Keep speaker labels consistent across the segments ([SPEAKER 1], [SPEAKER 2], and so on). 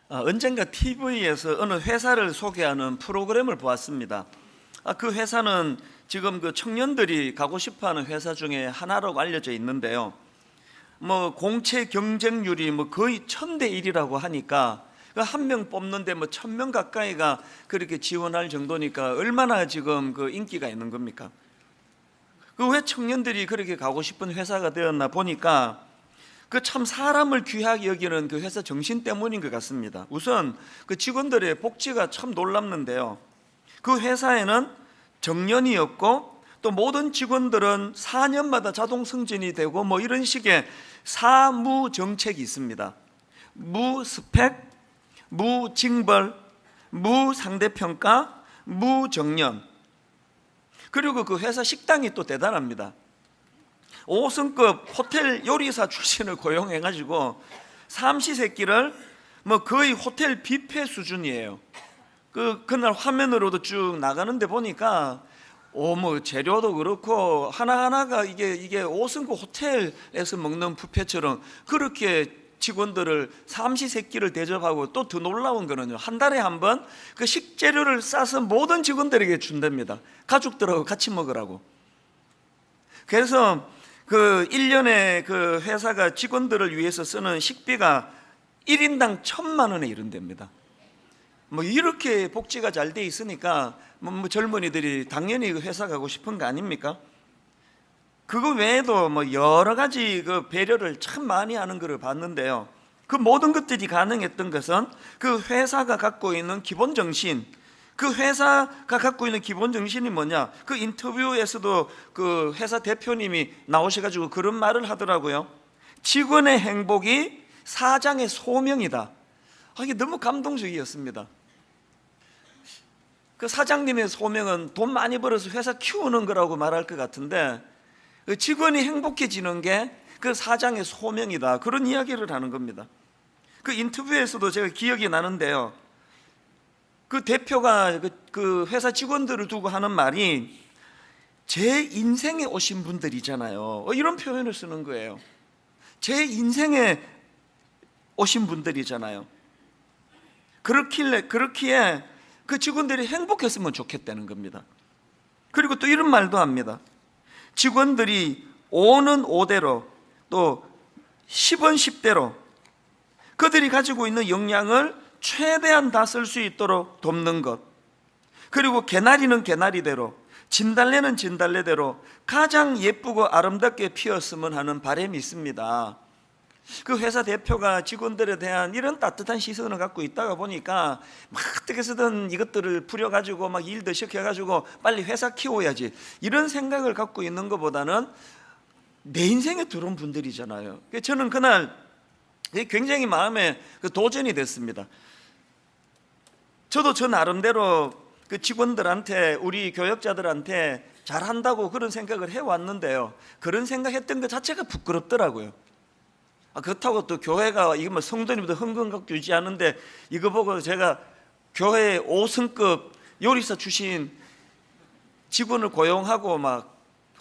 [SPEAKER 1] 언젠가 TV에서 어느 회사를 소개하는 프로그램을 보았습니다. 그 회사는 지금 그 청년들이 가고 싶어하는 회사 중에 하나라고 알려져 있는데요. 공채 경쟁률이 거의 1000대 1이라고 하니까 한 명 뽑는데 1000명 가까이가 그렇게 지원할 정도니까 얼마나 지금 그 인기가 있는 겁니까? 그 왜 청년들이 그렇게 가고 싶은 회사가 되었나 보니까 그 참 사람을 귀하게 여기는 그 회사 정신 때문인 것 같습니다. 우선 그 직원들의 복지가 참 놀랍는데요. 그 회사에는 정년이 없고 또 모든 직원들은 4년마다 자동 승진이 되고 이런 식의 사무 정책이 있습니다. 무스펙, 무징벌, 무상대평가, 무정년. 그리고 그 회사 식당이 또 대단합니다. 5성급 호텔 요리사 출신을 고용해가지고 삼시세끼를 거의 호텔 뷔페 수준이에요. 그날 화면으로도 쭉 나가는데 보니까 재료도 그렇고 하나하나가 이게 5성급 호텔에서 먹는 뷔페처럼 그렇게 직원들을 삼시세끼를 대접하고, 또 더 놀라운 거는요, 한 달에 한 번 그 식재료를 싸서 모든 직원들에게 준답니다. 가족들하고 같이 먹으라고. 그래서 그 1년에 그 회사가 직원들을 위해서 쓰는 식비가 1인당 1000만 원에 이른답니다. 이렇게 복지가 잘 돼 있으니까 젊은이들이 당연히 그 회사 가고 싶은 거 아닙니까? 그거 외에도 여러 가지 그 배려를 참 많이 하는 것을 봤는데요. 그 모든 것들이 가능했던 것은 그 회사가 갖고 있는 기본 정신, 그 회사가 갖고 있는 기본 정신이 뭐냐? 그 인터뷰에서도 그 회사 대표님이 나오셔가지고 그런 말을 하더라고요. 직원의 행복이 사장의 소명이다. 이게 너무 감동적이었습니다. 그 사장님의 소명은 돈 많이 벌어서 회사 키우는 거라고 말할 것 같은데, 그 직원이 행복해지는 게 그 사장의 소명이다. 그런 이야기를 하는 겁니다. 그 인터뷰에서도 제가 기억이 나는데요. 그 대표가 그 회사 직원들을 두고 하는 말이 제 인생에 오신 분들이잖아요. 이런 표현을 쓰는 거예요. 제 인생에 오신 분들이잖아요. 그렇기에 그 직원들이 행복했으면 좋겠다는 겁니다. 그리고 또 이런 말도 합니다. 직원들이 5는 5대로 또 10은 10대로 그들이 가지고 있는 역량을 최대한 다 쓸 수 있도록 돕는 것, 그리고 개나리는 개나리대로, 진달래는 진달래대로 가장 예쁘고 아름답게 피었으면 하는 바람이 있습니다. 그 회사 대표가 직원들에 대한 이런 따뜻한 시선을 갖고 있다가 보니까 어떻게 해서든 이것들을 부려가지고 일도 시켜가지고 빨리 회사 키워야지, 이런 생각을 갖고 있는 것보다는 내 인생에 들어온 분들이잖아요. 저는 그날 굉장히 마음에 도전이 됐습니다. 저도 저 나름대로 그 직원들한테, 우리 교역자들한테 잘한다고 그런 생각을 해왔는데요, 그런 생각했던 것 자체가 부끄럽더라고요. 그렇다고 또 교회가 이거 성도님들 헌금 갖고 유지하는데 이거 보고 제가 교회 5성급 요리사 출신 직원을 고용하고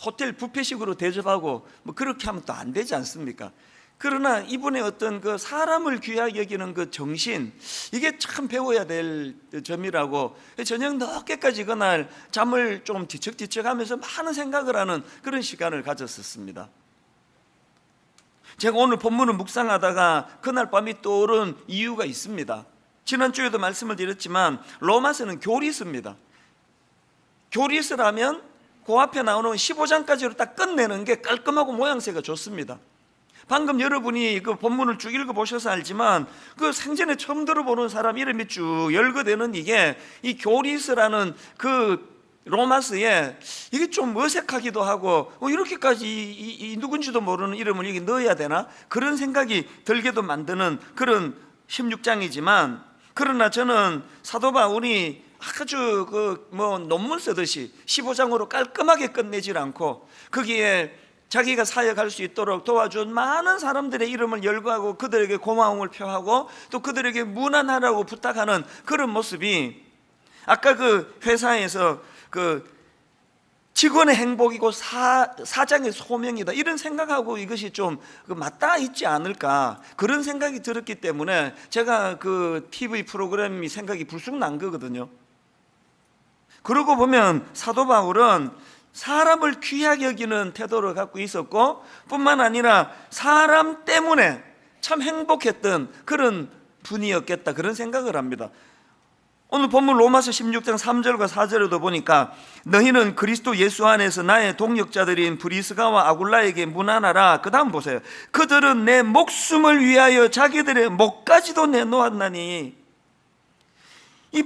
[SPEAKER 1] 호텔 뷔페식으로 대접하고 그렇게 하면 또 안 되지 않습니까? 그러나 이분의 어떤 그 사람을 귀하게 여기는 그 정신, 이게 참 배워야 될 점이라고, 저녁 늦게까지 그날 잠을 좀 뒤척뒤척 하면서 많은 생각을 하는 그런 시간을 가졌었습니다. 제가 오늘 본문을 묵상하다가 그날 밤이 떠오른 이유가 있습니다. 지난주에도 말씀을 드렸지만 로마서는 교리서입니다. 교리서라면 그 앞에 나오는 15장까지로 딱 끝내는 게 깔끔하고 모양새가 좋습니다. 방금 여러분이 그 본문을 쭉 읽어보셔서 알지만 그 생전에 처음 들어보는 사람 이름이 쭉 열거되는 이게 이 교리서라는 그 로마서에 이게 좀 어색하기도 하고 이렇게까지 이 누군지도 모르는 이름을 여기 넣어야 되나? 그런 생각이 들게도 만드는 그런 16장이지만, 그러나 저는 사도 바울이 아주 논문 쓰듯이 15장으로 깔끔하게 끝내질 않고 거기에 자기가 사역할 수 있도록 도와준 많은 사람들의 이름을 열거하고 그들에게 고마움을 표하고 또 그들에게 문안하라고 부탁하는 그런 모습이, 아까 그 회사에서 그 직원의 행복이고 사장의 소명이다, 이런 생각하고 이것이 좀 맞닿아 있지 않을까, 그런 생각이 들었기 때문에 제가 그 TV 프로그램이 생각이 불쑥 난 거거든요. 그러고 보면 사도 바울은 사람을 귀하게 여기는 태도를 갖고 있었고, 뿐만 아니라 사람 때문에 참 행복했던 그런 분이었겠다, 그런 생각을 합니다. 오늘 본문 로마서 16장 3절과 4절에도 보니까 너희는 그리스도 예수 안에서 나의 동역자들인 브리스가와 아굴라에게 문안하라. 그 다음 보세요. 그들은 내 목숨을 위하여 자기들의 목까지도 내놓았나니. 이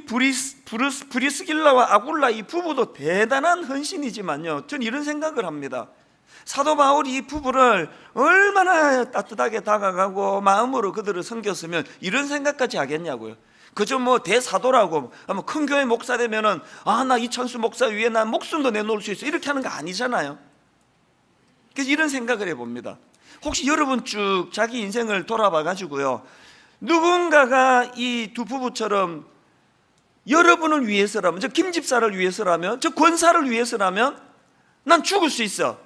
[SPEAKER 1] 브리스길라와 아굴라 이 부부도 대단한 헌신이지만요, 전 이런 생각을 합니다. 사도 바울이 이 부부를 얼마나 따뜻하게 다가가고 마음으로 그들을 섬겼으면 이런 생각까지 하겠냐고요. 그저 뭐 대사도라고 큰 교회 목사 되면은 나 이천수 목사 위에 난 목숨도 내놓을 수 있어, 이렇게 하는 거 아니잖아요. 그래서 이런 생각을 해봅니다. 혹시 여러분 쭉 자기 인생을 돌아봐 가지고요, 누군가가 이 두 부부처럼 여러분을 위해서라면, 저 김집사를 위해서라면, 저 권사를 위해서라면 난 죽을 수 있어,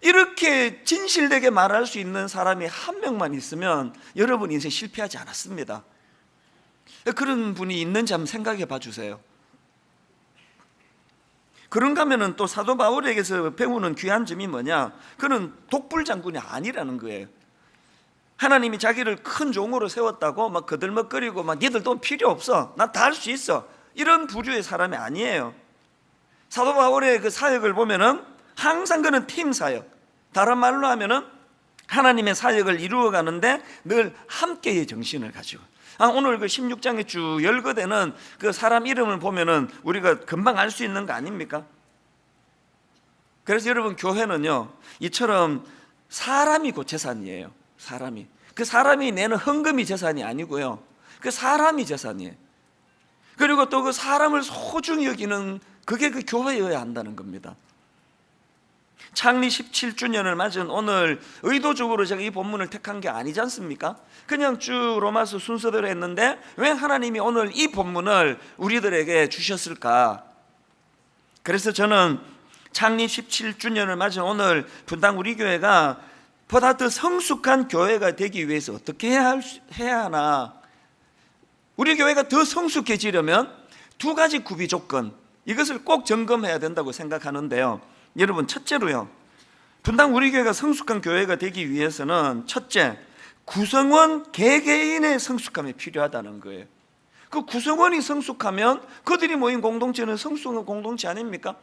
[SPEAKER 1] 이렇게 진실되게 말할 수 있는 사람이 한 명만 있으면 여러분 인생 실패하지 않았습니다. 그런 분이 있는지 한번 생각해 봐 주세요. 그런가 하면은 또 사도 바울에게서 배우는 귀한 점이 뭐냐, 그는 독불장군이 아니라는 거예요. 하나님이 자기를 큰 종으로 세웠다고 막 거들먹거리고 막 니들 돈 필요 없어, 난 다 할 수 있어, 이런 부류의 사람이 아니에요. 사도 바울의 그 사역을 보면은 항상 그는 팀 사역, 다른 말로 하면은 하나님의 사역을 이루어가는데 늘 함께의 정신을 가지고, 오늘 그 16장에 쭉 열거되는 그 사람 이름을 보면은 우리가 금방 알 수 있는 거 아닙니까? 그래서 여러분, 교회는요 이처럼 사람이 곧 재산이에요. 사람이, 그 사람이 내는 헌금이 재산이 아니고요, 그 사람이 재산이에요. 그리고 또 그 사람을 소중히 여기는 그게 그 교회여야 한다는 겁니다. 창립 17주년을 맞은 오늘 의도적으로 제가 이 본문을 택한 게 아니지 않습니까? 그냥 쭉 로마서 순서대로 했는데 왜 하나님이 오늘 이 본문을 우리들에게 주셨을까? 그래서 저는 창립 17주년을 맞은 오늘 분당 우리 교회가 보다 더 성숙한 교회가 되기 위해서 어떻게 해야 하나, 우리 교회가 더 성숙해지려면 두 가지 구비 조건, 이것을 꼭 점검해야 된다고 생각하는데요. 여러분, 첫째로요, 분당 우리 교회가 성숙한 교회가 되기 위해서는 첫째, 구성원 개개인의 성숙함이 필요하다는 거예요. 그 구성원이 성숙하면 그들이 모인 공동체는 성숙한 공동체 아닙니까?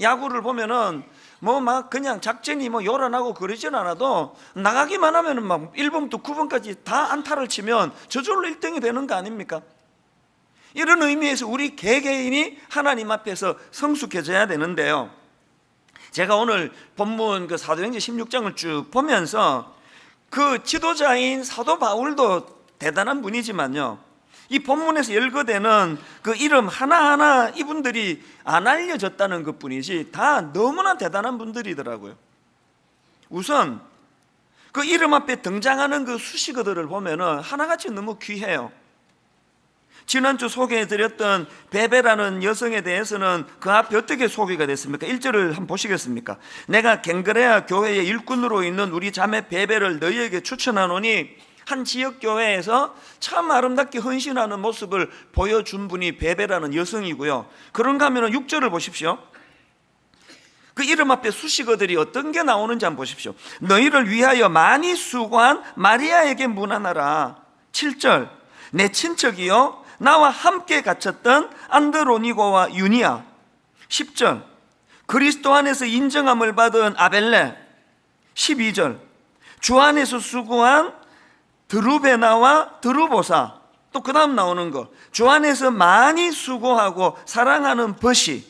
[SPEAKER 1] 야구를 보면은 뭐 막 그냥 작전이 뭐 요란하고 그러진 않아도 나가기만 하면은 막 1번부터 9번까지 다 안타를 치면 저절로 1등이 되는 거 아닙니까? 이런 의미에서 우리 개개인이 하나님 앞에서 성숙해져야 되는데요, 제가 오늘 본문 그 사도행전 16장을 쭉 보면서 그 지도자인 사도 바울도 대단한 분이지만요, 이 본문에서 열거되는 그 이름 하나하나 이분들이 안 알려졌다는 것뿐이지 다 너무나 대단한 분들이더라고요. 우선 그 이름 앞에 등장하는 그 수식어들을 보면은 하나같이 너무 귀해요. 지난주 소개해드렸던 베베라는 여성에 대해서는 그 앞에 어떻게 소개가 됐습니까? 1절을 한번 보시겠습니까? 내가 갱그레아 교회의 일꾼으로 있는 우리 자매 베베를 너희에게 추천하노니, 한 지역 교회에서 참 아름답게 헌신하는 모습을 보여준 분이 베베라는 여성이고요. 그런가 하면 6절을 보십시오. 그 이름 앞에 수식어들이 어떤 게 나오는지 한번 보십시오. 너희를 위하여 많이 수고한 마리아에게 문안하라. 7절, 내 친척이요 나와 함께 갇혔던 안드로니고와 유니아. 10절, 그리스도 안에서 인정함을 받은 아벨레. 12절, 주 안에서 수고한 드루베나와 드루보사. 또 그 다음 나오는 거, 주 안에서 많이 수고하고 사랑하는 벗이.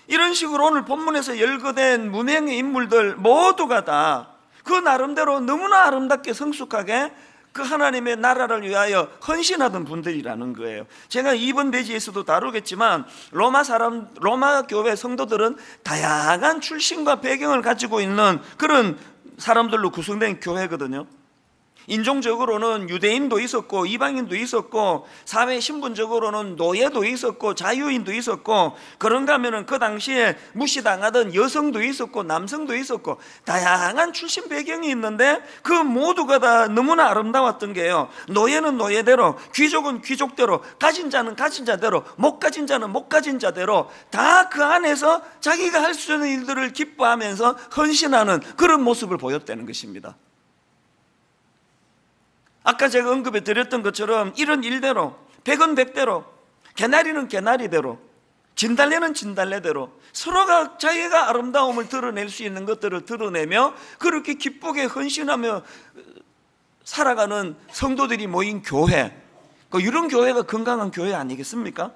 [SPEAKER 1] 이런 식으로 오늘 본문에서 열거된 무명의 인물들 모두가 다 그 나름대로 너무나 아름답게 성숙하게 그 하나님의 나라를 위하여 헌신하던 분들이라는 거예요. 제가 이번 대지에서도 다루겠지만 로마 교회 성도들은 다양한 출신과 배경을 가지고 있는 그런 사람들로 구성된 교회거든요. 인종적으로는 유대인도 있었고 이방인도 있었고 사회 신분적으로는 노예도 있었고 자유인도 있었고, 그런가 하면은 그 당시에 무시당하던 여성도 있었고 남성도 있었고 다양한 출신 배경이 있는데 그 모두가 다 너무나 아름다웠던 게요, 노예는 노예대로, 귀족은 귀족대로, 가진 자는 가진 자대로, 못 가진 자는 못 가진 자대로 다 그 안에서 자기가 할 수 있는 일들을 기뻐하면서 헌신하는 그런 모습을 보였다는 것입니다. 아까 제가 언급해 드렸던 것처럼 이런 일대로, 백은 백대로, 개나리는 개나리대로, 진달래는 진달래대로 서로가 자기가 아름다움을 드러낼 수 있는 것들을 드러내며 그렇게 기쁘게 헌신하며 살아가는 성도들이 모인 교회, 이런 교회가 건강한 교회 아니겠습니까?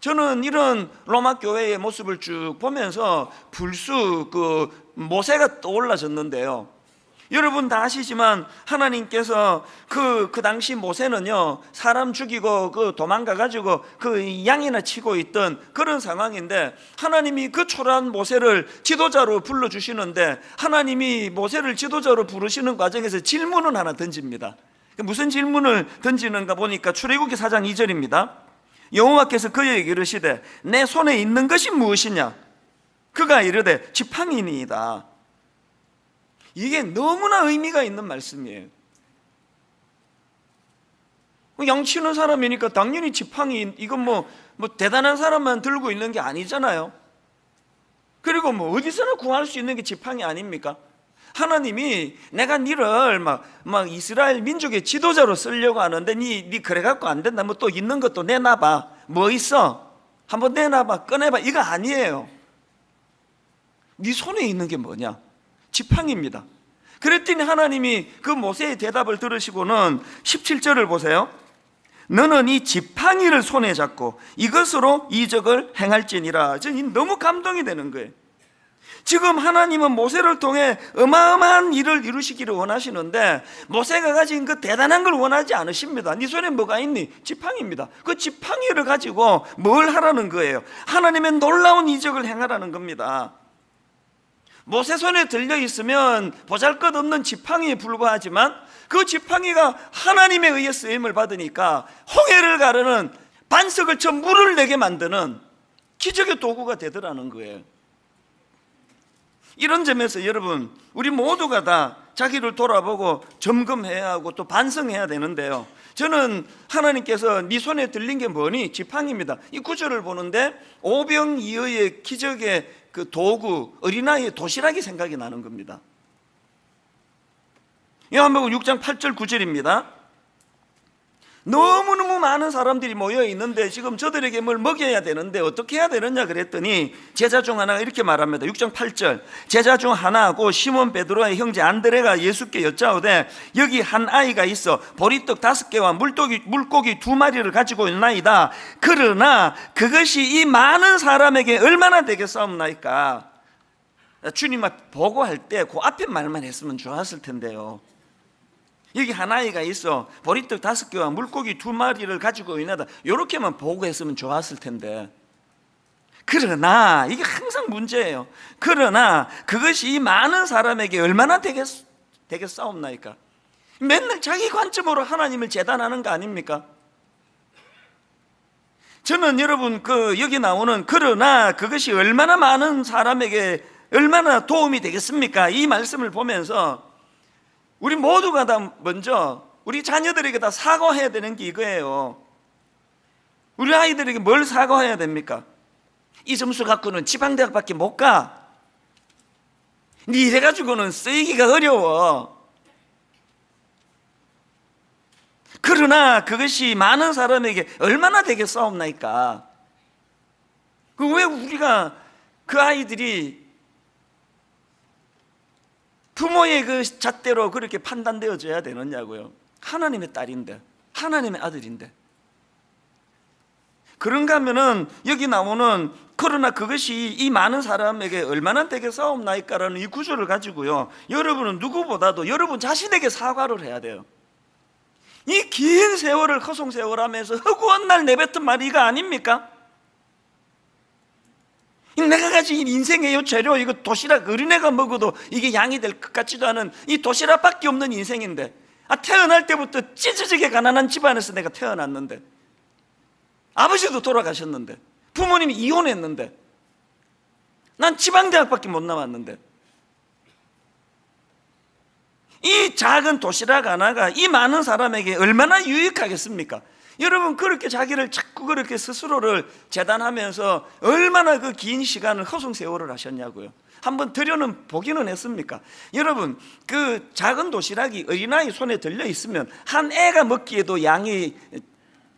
[SPEAKER 1] 저는 이런 로마 교회의 모습을 쭉 보면서 불쑥 모세가 떠올라졌는데요, 여러분 다 아시지만 하나님께서 그 당시 모세는요, 사람 죽이고 도망가가지고 양이나 치고 있던 그런 상황인데, 하나님이 그 초라한 모세를 지도자로 불러주시는데, 하나님이 모세를 지도자로 부르시는 과정에서 질문을 하나 던집니다. 무슨 질문을 던지는가 보니까 출애굽기 4장 2절입니다. 여호와께서 그에게 이르시되 내 손에 있는 것이 무엇이냐? 그가 이르되 지팡이니이다. 이게 너무나 의미가 있는 말씀이에요. 양치는 사람이니까 당연히 지팡이, 이건 뭐 대단한 사람만 들고 있는 게 아니잖아요. 그리고 어디서나 구할 수 있는 게 지팡이 아닙니까? 하나님이 내가 니를 막 이스라엘 민족의 지도자로 쓰려고 하는데 니 그래 갖고 안 된다, 또 있는 것도 내놔봐, 뭐 있어? 한번 내놔봐, 꺼내봐, 이거 아니에요. 네 손에 있는 게 뭐냐? 지팡이입니다. 그랬더니 하나님이 그 모세의 대답을 들으시고는 17절을 보세요. 너는 이 지팡이를 손에 잡고 이것으로 이적을 행할지니라. 저는 너무 감동이 되는 거예요. 지금 하나님은 모세를 통해 어마어마한 일을 이루시기를 원하시는데 모세가 가진 그 대단한 걸 원하지 않으십니다. 네 손에 뭐가 있니? 지팡이입니다. 그 지팡이를 가지고 뭘 하라는 거예요? 하나님의 놀라운 이적을 행하라는 겁니다. 모세 손에 들려 있으면 보잘것없는 지팡이에 불과하지만 그 지팡이가 하나님에 의해 쓰임을 받으니까 홍해를 가르는, 반석을 쳐 물을 내게 만드는 기적의 도구가 되더라는 거예요. 이런 점에서 여러분, 우리 모두가 다 자기를 돌아보고 점검해야 하고 또 반성해야 되는데요, 저는 하나님께서 네 손에 들린 게 뭐니? 지팡이입니다. 이 구절을 보는데 오병이어의 기적의 그 도구, 어린아이의 도시락이 생각이 나는 겁니다. 요한복음 6장 8절 9절입니다. 너무너무 많은 사람들이 모여 있는데 지금 저들에게 뭘 먹여야 되는데 어떻게 해야 되느냐 그랬더니 제자 중 하나가 이렇게 말합니다. 6장 8절, 제자 중 하나고 시몬 베드로의 형제 안드레가 예수께 여짜오되 여기 한 아이가 있어 보리떡 5개와 물고기 2마리를 가지고 있나이다. 그러나 그것이 이 많은 사람에게 얼마나 되겠사옵나이까? 주님 앞 보고할 때 그 앞에 말만 했으면 좋았을 텐데요. 여기 한 아이가 있어 보리떡 5개와 물고기 2마리를 가지고 있나다, 이렇게만 보고했으면 좋았을 텐데, 그러나 이게 항상 문제예요. 그러나 그것이 이 많은 사람에게 얼마나 되겠사옵나이까? 맨날 자기 관점으로 하나님을 재단하는 거 아닙니까? 저는 여러분 여기 나오는 그러나 그것이 얼마나 많은 사람에게 얼마나 도움이 되겠습니까? 이 말씀을 보면서 우리 모두가 다 먼저 우리 자녀들에게 다 사과해야 되는 게 이거예요. 우리 아이들에게 뭘 사과해야 됩니까? 이 점수 갖고는 지방대학밖에 못 가. 네 이래가지고는 쓰이기가 어려워. 그러나 그것이 많은 사람에게 얼마나 되겠사옵나이까? 왜 우리가 그 아이들이 부모의 그 잣대로 그렇게 판단되어져야 되느냐고요. 하나님의 딸인데, 하나님의 아들인데. 그런가 하면은 여기 나오는 그러나 그것이 이 많은 사람에게 얼마나 되겠사옵나이까라는 이 구절을 가지고요, 여러분은 누구보다도 여러분 자신에게 사과를 해야 돼요. 이 긴 세월을 허송세월하면서 허구한 날 내뱉은 말이 이거 아닙니까? 내가 가진 인생의 요 재료, 이거 도시락 어린애가 먹어도 이게 양이 될 것 같지도 않은 이 도시락밖에 없는 인생인데 태어날 때부터 찢어지게 가난한 집안에서 내가 태어났는데, 아버지도 돌아가셨는데, 부모님이 이혼했는데, 난 지방대학밖에 못 나왔는데, 이 작은 도시락 하나가 이 많은 사람에게 얼마나 유익하겠습니까? 여러분, 그렇게 자기를 자꾸 그렇게 스스로를 재단하면서 얼마나 그 긴 시간을 허송세월을 하셨냐고요. 한번 들여는 보기는 했습니까? 여러분, 그 작은 도시락이 어린아이 손에 들려 있으면 한 애가 먹기에도 양이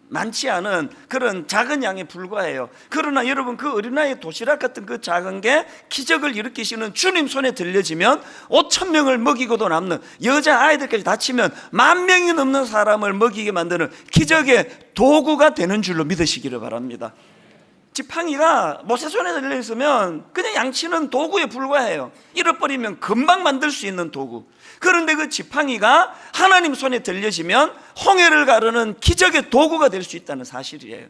[SPEAKER 1] 많지 않은 그런 작은 양에 불과해요. 그러나 여러분, 그 어린아이 도시락 같은 그 작은 게 기적을 일으키시는 주님 손에 들려지면 5,000명을 먹이고도 남는, 여자 아이들까지 다치면 10,000명이 넘는 사람을 먹이게 만드는 기적의 도구가 되는 줄로 믿으시기를 바랍니다. 지팡이가 모세 손에 들려있으면 그냥 양치는 도구에 불과해요. 잃어버리면 금방 만들 수 있는 도구. 그런데 그 지팡이가 하나님 손에 들려지면 홍해를 가르는 기적의 도구가 될 수 있다는 사실이에요.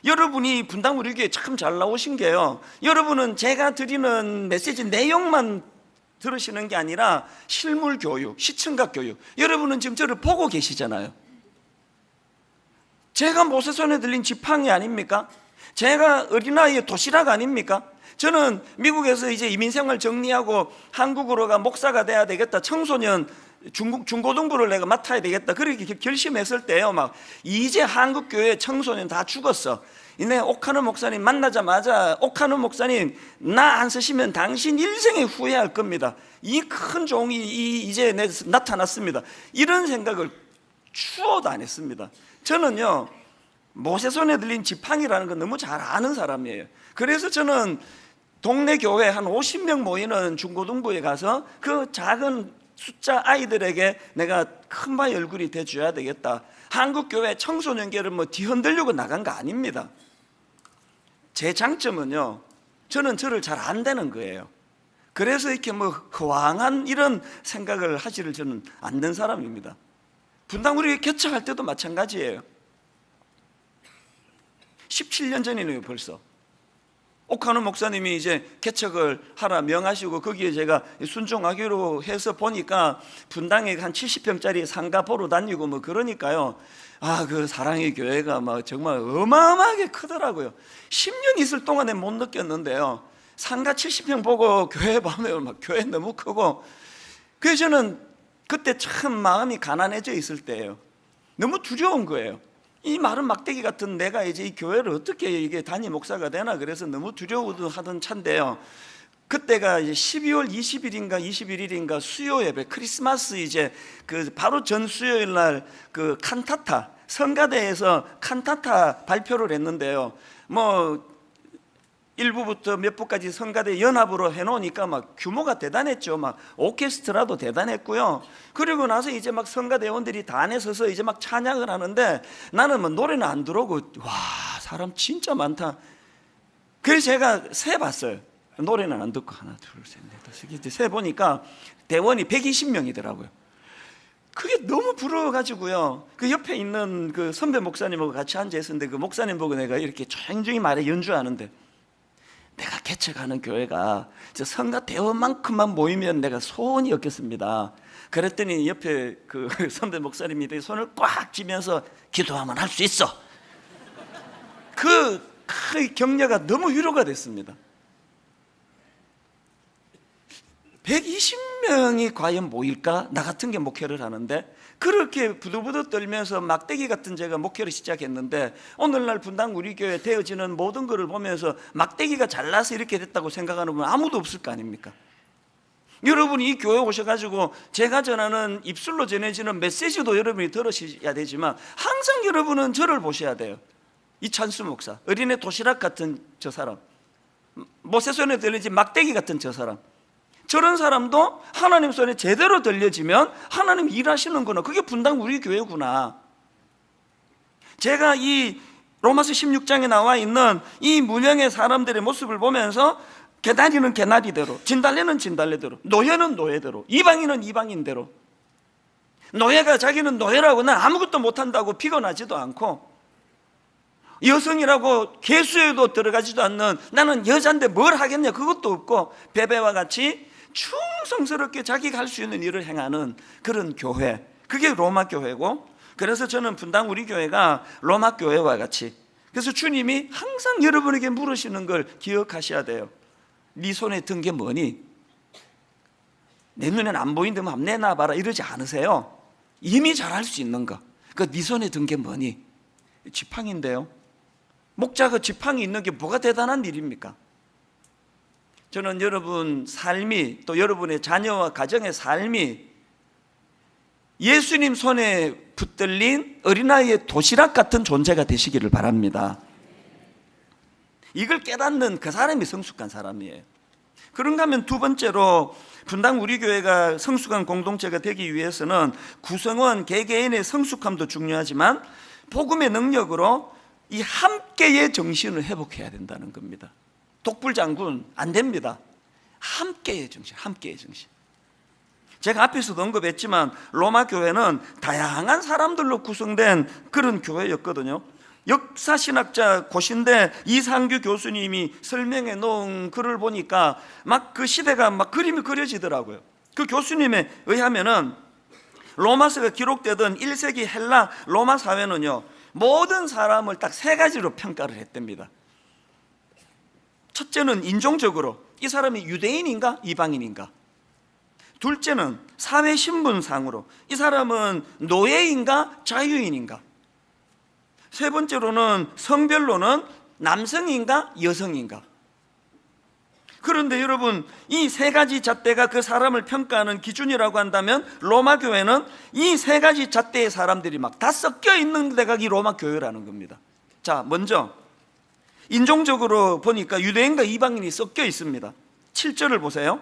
[SPEAKER 1] 여러분이 분당 우리 교회 참 잘 나오신 게요, 여러분은 제가 드리는 메시지 내용만 들으시는 게 아니라 실물 교육, 시청각 교육, 여러분은 지금 저를 보고 계시잖아요. 제가 모세 손에 들린 지팡이 아닙니까? 제가 어린아이의 도시락 아닙니까? 저는 미국에서 이제 이민생활 정리하고 한국으로 가 목사가 돼야 되겠다, 청소년 중고등부를 내가 맡아야 되겠다, 그렇게 결심했을 때요, 막 이제 한국 교회 청소년 다 죽었어. 내 옥하는 목사님 만나자마자, 옥하는 목사님 나 안 쓰시면 당신 일생에 후회할 겁니다. 이 큰 종이 이제 나타났습니다. 이런 생각을 추워도 안 했습니다. 저는요, 모세 손에 들린 지팡이라는 건 너무 잘 아는 사람이에요. 그래서 저는 동네 교회 한 50명 모이는 중고등부에 가서 그 작은 숫자 아이들에게 내가 큰바위 얼굴이 돼줘야 되겠다. 한국 교회 청소년계를 뭐 뒤흔들려고 나간 거 아닙니다. 제 장점은요, 저는 저를 잘 안다는 거예요. 그래서 이렇게 뭐 허황한 이런 생각을 하지를 저는 않는 사람입니다. 분당 우리 개척할 때도 마찬가지예요. 17년 전이네요, 벌써. 옥하는 목사님이 이제 개척을 하라 명하시고 거기에 제가 순종하기로 해서 보니까 분당에 한 70평짜리 상가 보러 다니고 뭐 그러니까요, 그 사랑의 교회가 막 정말 어마어마하게 크더라고요. 10년 있을 동안에 못 느꼈는데요, 상가 70평 보고 교회 보면 막 교회 너무 크고, 그래서 저는 그때 참 마음이 가난해져 있을 때예요. 너무 두려운 거예요. 이 마른 막대기 같은 내가 이제 이 교회를 어떻게 이게 단임 목사가 되나, 그래서 너무 두려워하던 차인데요, 그때가 이제 12월 20일인가 21일인가 수요 예배, 크리스마스 이제 그 바로 전 수요일 날 그 칸타타, 성가대에서 칸타타 발표를 했는데요, 뭐 1부부터 몇 부까지 성가대 연합으로 해놓으니까 막 규모가 대단했죠. 막 오케스트라도 대단했고요. 그리고 나서 이제 막 성가대원들이 다 안에 서서 이제 막 찬양을 하는데, 나는 뭐 노래는 안 들어오고, 와, 사람 진짜 많다. 그래서 제가 세봤어요. 노래는 안 듣고 하나, 둘, 셋, 넷, 다섯, 이제 세보니까 대원이 120명이더라고요. 그게 너무 부러워가지고요, 그 옆에 있는 그 선배 목사님하고 같이 앉아 있었는데, 그 목사님 보고 내가 이렇게 조용히 말해 연주하는데, 내가 개척하는 교회가 저 성가 대원만큼만 모이면 내가 소원이 없겠습니다. 그랬더니 옆에 그 선배 목사님이 손을 꽉 쥐면서 기도하면 할 수 있어. 그 격려가 너무 위로가 됐습니다. 120명이 과연 모일까? 나 같은 게 목회를 하는데, 그렇게 부들부들 떨면서 막대기 같은 제가 목회를 시작했는데, 오늘날 분당 우리 교회 되어지는 모든 것을 보면서 막대기가 잘나서 이렇게 됐다고 생각하는 분 아무도 없을 거 아닙니까? 여러분이 이 교회 오셔가지고 제가 전하는 입술로 전해지는 메시지도 여러분이 들으셔야 되지만, 항상 여러분은 저를 보셔야 돼요. 이찬수 목사, 어린애 도시락 같은 저 사람, 모세 손에 들리지 막대기 같은 저 사람, 저런 사람도 하나님 손에 제대로 들려지면 하나님 일하시는구나, 그게 분당 우리 교회구나. 제가 이 로마서 16장에 나와 있는 이 무명의 사람들의 모습을 보면서, 개나리는 개나리대로, 진달래는 진달래대로, 노예는 노예대로, 이방인은 이방인대로, 노예가 자기는 노예라고 난 아무것도 못한다고 피곤하지도 않고, 여성이라고 개수에도 들어가지도 않는 나는 여자인데 뭘 하겠냐, 그것도 없고, 베베와 같이 충성스럽게 자기가 할 수 있는 일을 행하는 그런 교회, 그게 로마 교회고, 그래서 저는 분당 우리 교회가 로마 교회와 같이, 그래서 주님이 항상 여러분에게 물으시는 걸 기억하셔야 돼요. 네 손에 든 게 뭐니? 내 눈엔 안 보이는데 뭐 한번 내놔봐라 이러지 않으세요. 이미 잘할 수 있는 거, 그 네 손에 든 게 뭐니? 지팡인데요. 목자가 지팡이 있는 게 뭐가 대단한 일입니까? 저는 여러분 삶이, 또 여러분의 자녀와 가정의 삶이 예수님 손에 붙들린 어린아이의 도시락 같은 존재가 되시기를 바랍니다. 이걸 깨닫는 그 사람이 성숙한 사람이에요. 그런가 하면 두 번째로, 분당 우리 교회가 성숙한 공동체가 되기 위해서는 구성원 개개인의 성숙함도 중요하지만 복음의 능력으로 이 함께의 정신을 회복해야 된다는 겁니다. 독불장군 안 됩니다. 함께의 정신, 함께의 정신. 제가 앞에서도 언급했지만 로마 교회는 다양한 사람들로 구성된 그런 교회였거든요. 역사신학자 고신대 이상규 교수님이 설명해 놓은 글을 보니까 막 그 시대가 막 그림이 그려지더라고요. 그 교수님에 의하면은 로마서가 기록되던 1세기 헬라 로마 사회는요, 모든 사람을 딱 세 가지로 평가를 했답니다. 첫째는 인종적으로 이 사람이 유대인인가 이방인인가. 둘째는 사회 신분상으로 이 사람은 노예인가 자유인인가. 세 번째로는 성별로는 남성인가 여성인가. 그런데 여러분, 이 세 가지 잣대가 그 사람을 평가하는 기준이라고 한다면 로마 교회는 이 세 가지 잣대의 사람들이 막 다 섞여 있는 데가 이 로마 교회라는 겁니다. 자, 먼저 인종적으로 보니까 유대인과 이방인이 섞여 있습니다. 7절을 보세요.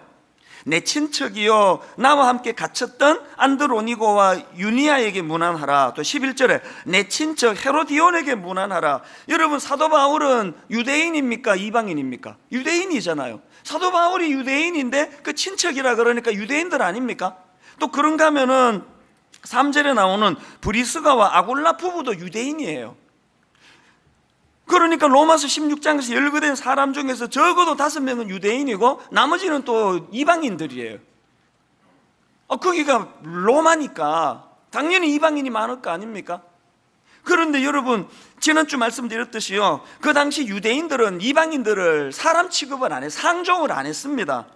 [SPEAKER 1] 내 친척이요 나와 함께 갇혔던 안드로니고와 유니아에게 문안하라. 또 11절에 내 친척 헤로디온에게 문안하라. 여러분, 사도 바울은 유대인입니까 이방인입니까? 유대인이잖아요. 사도 바울이 유대인인데 그 친척이라 그러니까 유대인들 아닙니까? 또 그런가 하면은 3절에 나오는 브리스가와 아굴라 부부도 유대인이에요. 그러니까 로마서 16장에서 열거된 사람 중에서 적어도 5명은 유대인이고 나머지는 또 이방인들이에요. 거기가 로마니까 당연히 이방인이 많을 거 아닙니까? 그런데 여러분, 지난주 말씀드렸듯이요, 그 당시 유대인들은 이방인들을 사람 취급을 안 해요. 상종을 안 했습니다.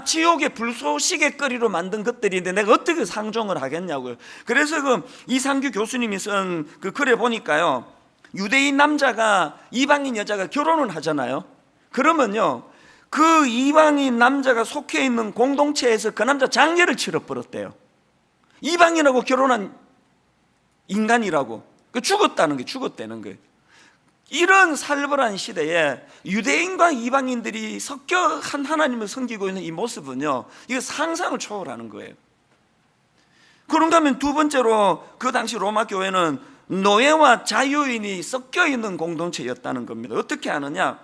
[SPEAKER 1] 지옥의 불쏘시개거리로 만든 것들인데 내가 어떻게 상종을 하겠냐고요. 그래서 그 이상규 교수님이 쓴 그 글에 보니까요, 유대인 남자가 이방인 여자가 결혼을 하잖아요. 그러면요, 그 이방인 남자가 속해 있는 공동체에서 그 남자 장례를 치러버렸대요. 이방인하고 결혼한 인간이라고 죽었다는 게 죽었다는 거예요. 이런 살벌한 시대에 유대인과 이방인들이 섞여 한 하나님을 섬기고 있는 이 모습은요, 이거 상상을 초월하는 거예요. 그런가 하면 두 번째로 그 당시 로마 교회는 노예와 자유인이 섞여 있는 공동체였다는 겁니다. 어떻게 아느냐?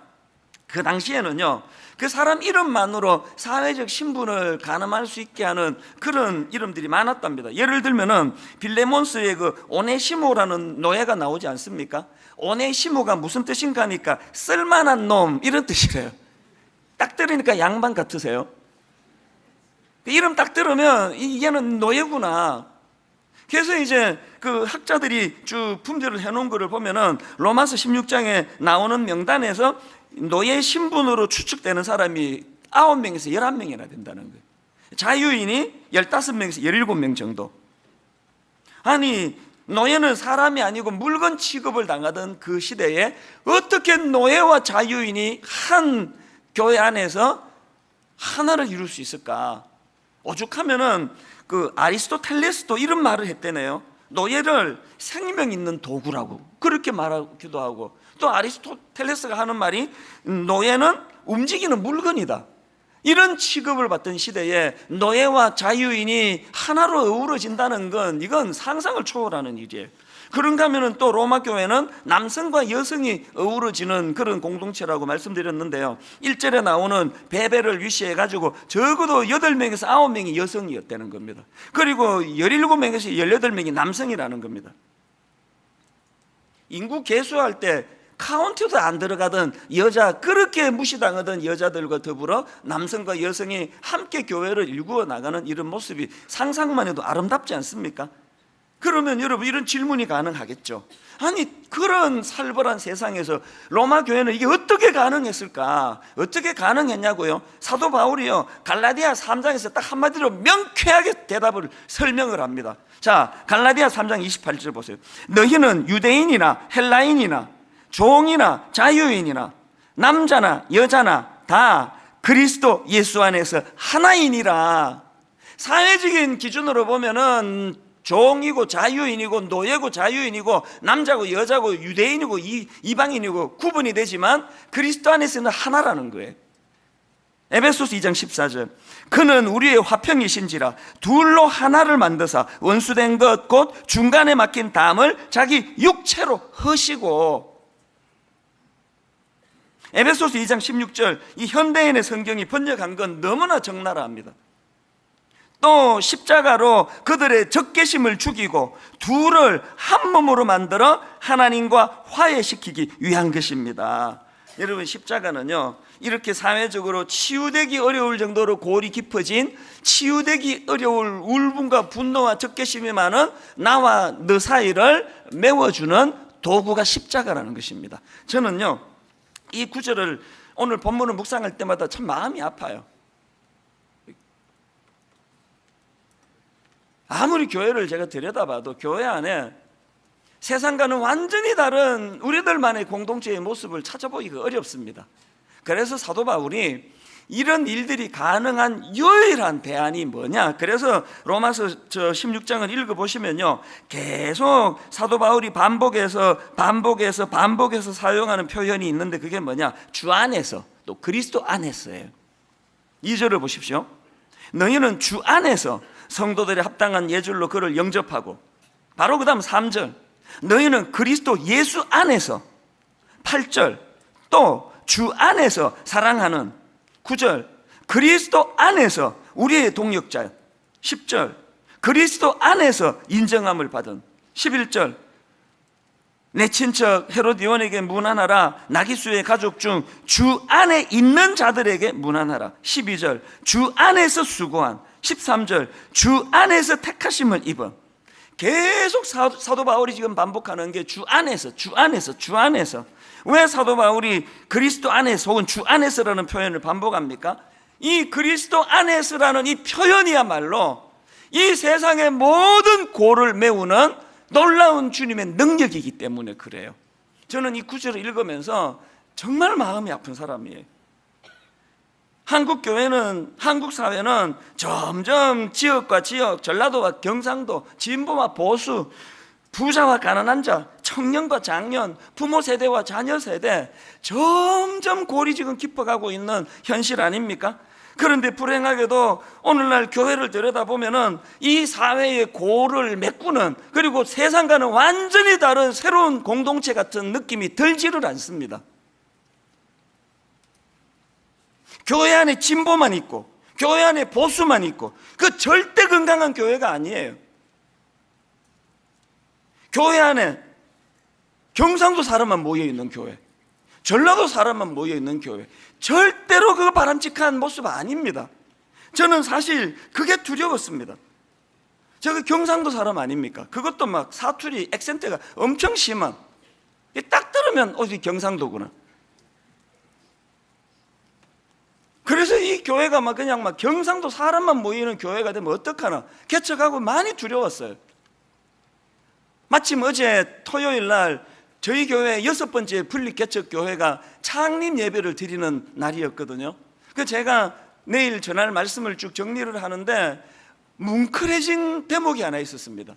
[SPEAKER 1] 그 당시에는요, 그 사람 이름만으로 사회적 신분을 가늠할 수 있게 하는 그런 이름들이 많았답니다. 예를 들면은 빌레몬스의 그 오네시모라는 노예가 나오지 않습니까? 오네시모가 무슨 뜻인가 하니까 쓸만한 놈, 이런 뜻이래요. 딱 들으니까 양반 같으세요? 이름 딱 들으면 얘는 노예구나. 그래서 이제 그 학자들이 쭉 품절을 해놓은 것을 보면은 로마서 16장에 나오는 명단에서 노예 신분으로 추측되는 사람이 9명에서 11명이나 된다는 거예요. 자유인이 15명에서 17명 정도. 아니, 노예는 사람이 아니고 물건 취급을 당하던 그 시대에 어떻게 노예와 자유인이 한 교회 안에서 하나를 이룰 수 있을까? 오죽하면은 그 아리스토텔레스도 이런 말을 했대네요. 노예를 생명 있는 도구라고 그렇게 말하기도 하고, 또 아리스토텔레스가 하는 말이 노예는 움직이는 물건이다. 이런 취급을 받던 시대에 노예와 자유인이 하나로 어우러진다는 건 이건 상상을 초월하는 일이에요. 그런가 하면 또 로마 교회는 남성과 여성이 어우러지는 그런 공동체라고 말씀드렸는데요, 1절에 나오는 베베를 위시해가지고 적어도 8명에서 9명이 여성이었다는 겁니다. 그리고 17명에서 18명이 남성이라는 겁니다. 인구 개수할 때 카운트도 안 들어가던 여자, 그렇게 무시당하던 여자들과 더불어 남성과 여성이 함께 교회를 일구어 나가는 이런 모습이 상상만 해도 아름답지 않습니까? 그러면 여러분 이런 질문이 가능하겠죠. 아니, 그런 살벌한 세상에서 로마 교회는 이게 어떻게 가능했을까? 어떻게 가능했냐고요? 사도 바울이요, 갈라디아 3장에서 딱 한마디로 명쾌하게 대답을 설명을 합니다. 자, 갈라디아 3장 28절 보세요. 너희는 유대인이나 헬라인이나 종이나 자유인이나 남자나 여자나 다 그리스도 예수 안에서 하나이니라. 사회적인 기준으로 보면은 종이고 자유인이고 노예고 자유인이고 남자고 여자고 유대인이고 이방인이고 구분이 되지만 그리스도 안에서는 하나라는 거예요. 에베소서 2장 14절. 그는 우리의 화평이신지라 둘로 하나를 만드사 원수된 것 곧 중간에 막힌 담을 자기 육체로 허시고. 에베소서 2장 16절, 이 현대인의 성경이 번역한 건 너무나 적나라합니다. 또 십자가로 그들의 적개심을 죽이고 둘을 한 몸으로 만들어 하나님과 화해시키기 위한 것입니다. 여러분, 십자가는요, 이렇게 사회적으로 치유되기 어려울 정도로 골이 깊어진, 치유되기 어려울 울분과 분노와 적개심이 많은 나와 너 사이를 메워주는 도구가 십자가라는 것입니다. 저는요, 이 구절을 오늘 본문을 묵상할 때마다 참 마음이 아파요. 아무리 교회를 제가 들여다봐도 교회 안에 세상과는 완전히 다른 우리들만의 공동체의 모습을 찾아보기가 어렵습니다. 그래서 사도 바울이 이런 일들이 가능한 유일한 대안이 뭐냐? 그래서 로마서 16장을 읽어보시면요, 계속 사도 바울이 반복해서 사용하는 표현이 있는데 그게 뭐냐? 주 안에서, 또 그리스도 안에서예요. 2절을 보십시오. 너희는 주 안에서 성도들의 합당한 예절로 그를 영접하고, 바로 그 다음 3절, 너희는 그리스도 예수 안에서, 8절, 또 주 안에서 사랑하는, 9절, 그리스도 안에서 우리의 동역자, 10절, 그리스도 안에서 인정함을 받은, 11절, 내 친척 헤로디온에게 문안하라. 나기수의 가족 중 주 안에 있는 자들에게 문안하라. 12절, 주 안에서 수고한, 13절, 주 안에서 택하심을 입은. 계속 사도 바울이 지금 반복하는 게 주 안에서, 주 안에서, 주 안에서. 왜 사도 바울이 그리스도 안에서 혹은 주 안에서라는 표현을 반복합니까? 이 그리스도 안에서라는 이 표현이야말로 이 세상의 모든 고를 메우는 놀라운 주님의 능력이기 때문에 그래요. 저는 이 구절을 읽으면서 정말 마음이 아픈 사람이에요. 한국 교회는, 한국 사회는 점점 지역과 지역, 전라도와 경상도, 진보와 보수, 부자와 가난한 자, 청년과 장년, 부모 세대와 자녀 세대, 점점 골이 지금 깊어가고 있는 현실 아닙니까? 그런데 불행하게도 오늘날 교회를 들여다보면은 이 사회의 골을 메꾸는, 그리고 세상과는 완전히 다른 새로운 공동체 같은 느낌이 들지를 않습니다. 교회 안에 진보만 있고 교회 안에 보수만 있고, 그 절대 건강한 교회가 아니에요. 교회 안에 경상도 사람만 모여있는 교회, 전라도 사람만 모여있는 교회, 절대로 그 바람직한 모습 아닙니다. 저는 사실 그게 두려웠습니다. 제가 경상도 사람 아닙니까? 그것도 막 사투리, 액센트가 엄청 심한, 딱 들으면 어디 경상도구나. 그래서 이 교회가 막 그냥 막 경상도 사람만 모이는 교회가 되면 어떡하나 개척하고 많이 두려웠어요. 마침 어제 토요일 날 저희 교회 6번째 분립 개척 교회가 창립 예배를 드리는 날이었거든요. 그 제가 내일 전할 말씀을 쭉 정리를 하는데 뭉클해진 대목이 하나 있었습니다.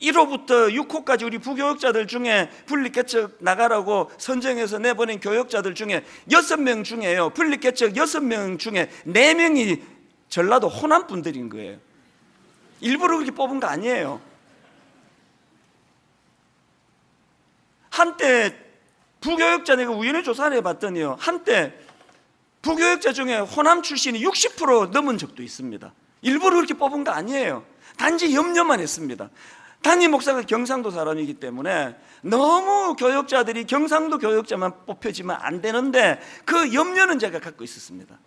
[SPEAKER 1] 1호부터 6호까지 우리 부교역자들 중에 분립개척 나가라고 선정해서 내보낸 교역자들 중에 6명 중에요, 분립개척 6명 중에 4명이 전라도 호남 분들인 거예요. 일부러 그렇게 뽑은 거 아니에요. 한때 부교역자, 내가 우연히 조사를 해봤더니요, 한때 부교역자 중에 호남 출신이 60% 넘은 적도 있습니다. 일부러 그렇게 뽑은 거 아니에요. 단지 염려만 했습니다.
[SPEAKER 2] 담임 목사가 경상도 사람이기 때문에 너무 교역자들이 경상도 교역자만 뽑혀지면 안 되는데 그 염려는 제가 갖고 있었습니다.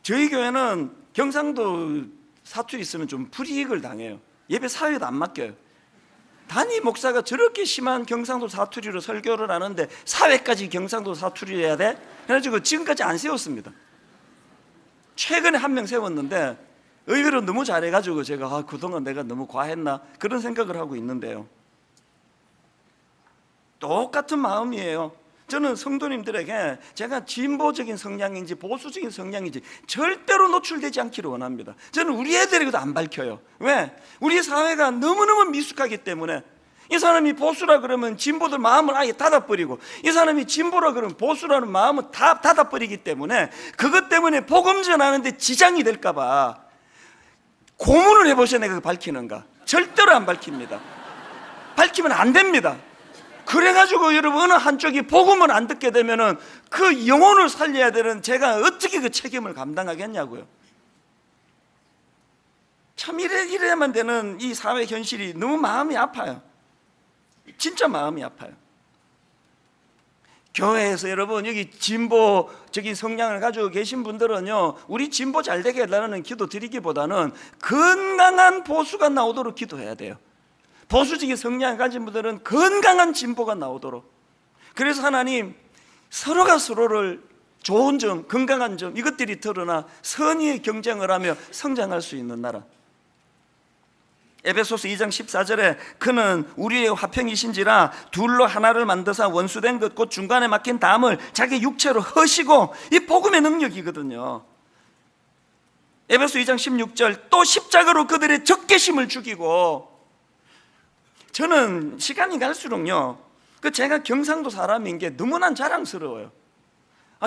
[SPEAKER 2] 저희 교회는 경상도 사투리 있으면 좀 불이익을 당해요. 예배 사회도 안 맡겨요. 담임 목사가 저렇게 심한 경상도 사투리로 설교를 하는데 사회까지 경상도 사투리 해야 돼? 그래가지고 지금까지 안 세웠습니다. 최근에 한 명 세웠는데 의외로 너무 잘해가지고 제가 그동안 내가 너무 과했나 그런 생각을 하고 있는데요. 똑같은 마음이에요. 저는 성도님들에게 제가 진보적인 성향인지 보수적인 성향인지 절대로 노출되지 않기를 원합니다. 저는 우리 애들에게도 안 밝혀요. 왜? 우리 사회가 너무너무 미숙하기 때문에 이 사람이 보수라 그러면 진보들 마음을 아예 닫아버리고 이 사람이 진보라 그러면 보수라는 마음을 다 닫아버리기 때문에 그것 때문에 복음 전하는데 지장이 될까 봐 고문을 해보셔야 내가 밝히는가. 절대로 안 밝힙니다. 밝히면 안 됩니다. 그래가지고 여러분 어느 한쪽이 복음을 안 듣게 되면은 그 영혼을 살려야 되는 제가 어떻게 그 책임을 감당하겠냐고요. 참 이래야만 되는 이 사회 현실이 너무 마음이 아파요. 진짜 마음이 아파요. 교회에서 여러분 여기 진보적인 성향을 가지고 계신 분들은요, 우리 진보 잘 되게 해달라는 기도 드리기보다는 건강한 보수가 나오도록 기도해야 돼요. 보수적인 성향을 가진 분들은 건강한 진보가 나오도록. 그래서 하나님 서로가 서로를 좋은 점, 건강한 점 이것들이 드러나 선의의 경쟁을 하며 성장할 수 있는 나라. 에베소서 2장 14절에 그는 우리의 화평이신지라 둘로 하나를 만드사 원수된 것 곧 중간에 막힌 담을 자기 육체로 허시고, 이 복음의 능력이거든요. 에베소 2장 16절 또 십자가로 그들의 적개심을 죽이고. 저는 시간이 갈수록요, 제가 경상도 사람인 게 너무나 자랑스러워요.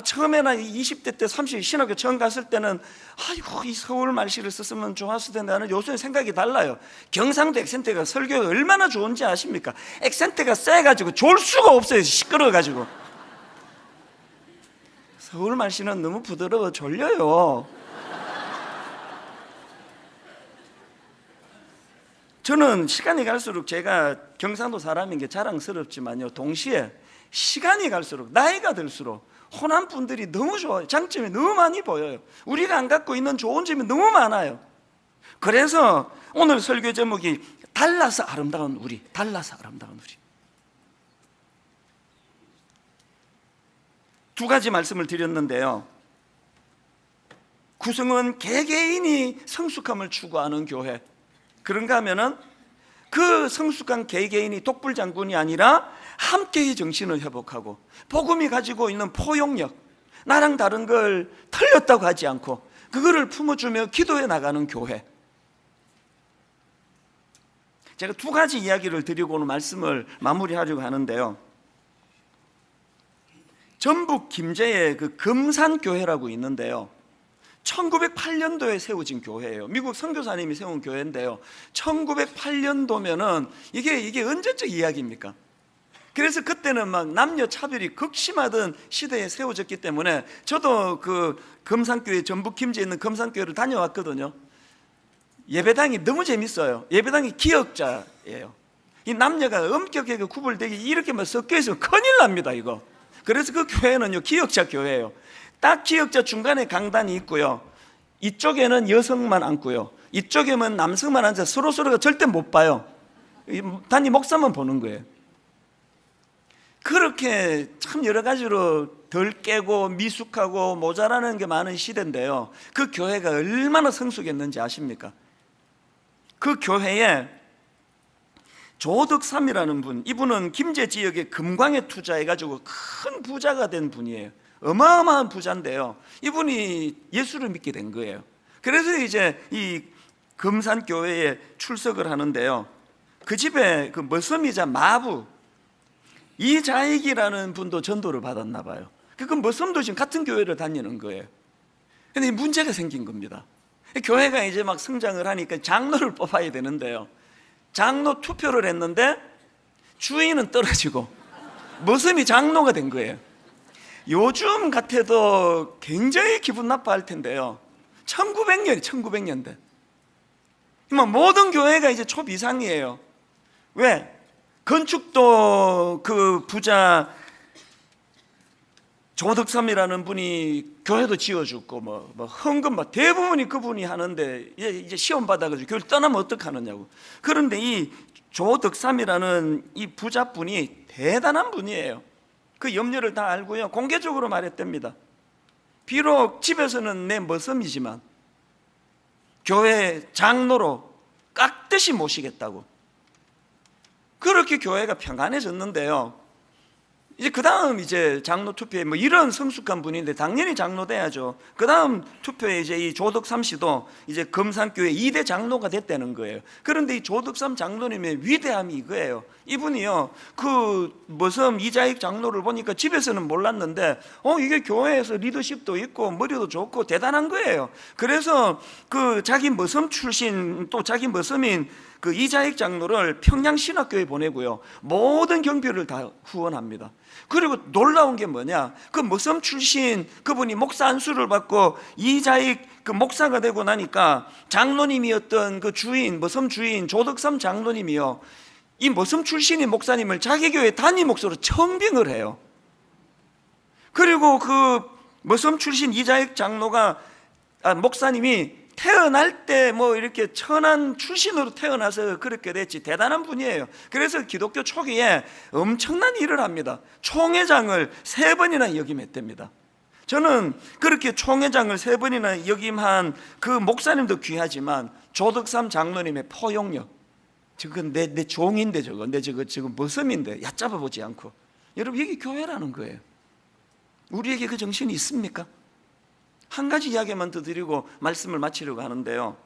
[SPEAKER 2] 처음에는 20대 때 30대 신학교 처음 갔을 때는 아이고 이 서울 말씨를 썼으면 좋았을 텐데 하는, 요새는 생각이 달라요. 경상도 액센트가 설교가 얼마나 좋은지 아십니까? 액센트가 세가지고 졸 수가 없어요. 시끄러워가지고. 서울 말씨는 너무 부드러워 졸려요. 저는 시간이 갈수록 제가 경상도 사람인 게 자랑스럽지만요, 동시에 시간이 갈수록 나이가 들수록 호남 분들이 너무 좋아요. 장점이 너무 많이 보여요. 우리가 안 갖고 있는 좋은 점이 너무 많아요. 그래서 오늘 설교 제목이 달라서 아름다운 우리, 달라서 아름다운 우리. 두 가지 말씀을 드렸는데요, 구성은 개개인이 성숙함을 추구하는 교회. 그런가 하면은 그 성숙한 개개인이 독불장군이 아니라 함께의 정신을 회복하고 복음이 가지고 있는 포용력, 나랑 다른 걸 틀렸다고 하지 않고 그거를 품어주며 기도해 나가는 교회. 제가 두 가지 이야기를 드리고 오늘 말씀을 마무리하려고 하는데요, 전북 김제에 그 금산교회라고 있는데요, 1908년도에 세워진 교회예요. 미국 선교사님이 세운 교회인데요, 1908년도면은 이게 언제적 이야기입니까? 그래서 그때는 막 남녀 차별이 극심하던 시대에 세워졌기 때문에 저도 그 금산교회, 전북 김제에 있는 금산교회를 다녀왔거든요. 예배당이 너무 재밌어요. 예배당이 기역자예요. 이 남녀가 엄격하게 구분되게 이렇게만 섞여 있으면 큰일 납니다, 이거. 그래서 그 교회는요, 기역자 교회예요. 딱 기역자 중간에 강단이 있고요, 이쪽에는 여성만 앉고요, 이쪽에는 남성만 앉아 서로가 절대 못 봐요. 단지 목사만 보는 거예요. 그렇게 참 여러 가지로 덜 깨고 미숙하고 모자라는 게 많은 시대인데요, 그 교회가 얼마나 성숙했는지 아십니까? 그 교회에 조덕삼이라는 분, 이분은 김제 지역에 금광에 투자해가지고 큰 부자가 된 분이에요. 어마어마한 부자인데요, 이분이 예수를 믿게 된 거예요. 그래서 이제 이 금산교회에 출석을 하는데요, 그 집에 그 머슴이자 마부 이자익이라는 분도 전도를 받았나 봐요. 그 머슴도 지금 같은 교회를 다니는 거예요. 근데 문제가 생긴 겁니다. 교회가 이제 막 성장을 하니까 장로를 뽑아야 되는데요, 장로 투표를 했는데 주인은 떨어지고 머슴이 장로가 된 거예요. 요즘 같아도 굉장히 기분 나빠할 텐데요, 1900년이 1900년대. 모든 교회가 이제 초비상이에요. 왜? 건축도 그 부자 조덕삼이라는 분이 교회도 지어주고 헌금 대부분이 그분이 하는데 이제 시험 받아가지고 교회를 떠나면 어떡하느냐고. 그런데 이 조덕삼이라는 이 부자분이 대단한 분이에요. 그 염려를 다 알고요, 공개적으로 말했답니다. 비록 집에서는 내 머슴이지만 교회 장로로 깍듯이 모시겠다고. 그렇게 교회가 평안해졌는데요. 이제 그 다음 이제 장로 투표에 이런 성숙한 분인데 당연히 장로 돼야죠. 그 다음 투표에 이제 이 조덕삼 씨도 이제 금산교회 2대 장로가 됐다는 거예요. 그런데 이 조덕삼 장로님의 위대함이 이거예요. 이분이요, 그 머슴 이자익 장로를 보니까 집에서는 몰랐는데 이게 교회에서 리더십도 있고 머리도 좋고 대단한 거예요. 그래서 그 자기 머슴 출신 또 자기 머슴인 그 이자익 장로를 평양신학교에 보내고요, 모든 경비를 다 후원합니다. 그리고 놀라운 게 뭐냐, 그 머슴 출신 그분이 목사 안수를 받고 이자익 그 목사가 되고 나니까 장로님이었던 그 주인, 머슴 주인 조덕삼 장로님이요, 이 머슴 출신인 목사님을 자기 교회 담임 목사로 청빙을 해요. 그리고 그 머슴 출신 이자익 장로가 목사님이 태어날 때 이렇게 천한 출신으로 태어나서 그렇게 됐지, 대단한 분이에요. 그래서 기독교 초기에 엄청난 일을 합니다. 총회장을 3번이나 역임했답니다. 저는 그렇게 총회장을 3번이나 역임한 그 목사님도 귀하지만 조덕삼 장로님의 포용력, 저건 내 종인데 내 지금 머슴인데 얕잡아 보지 않고. 여러분, 이게 교회라는 거예요. 우리에게 그 정신이 있습니까? 한 가지 이야기만 더 드리고 말씀을 마치려고 하는데요,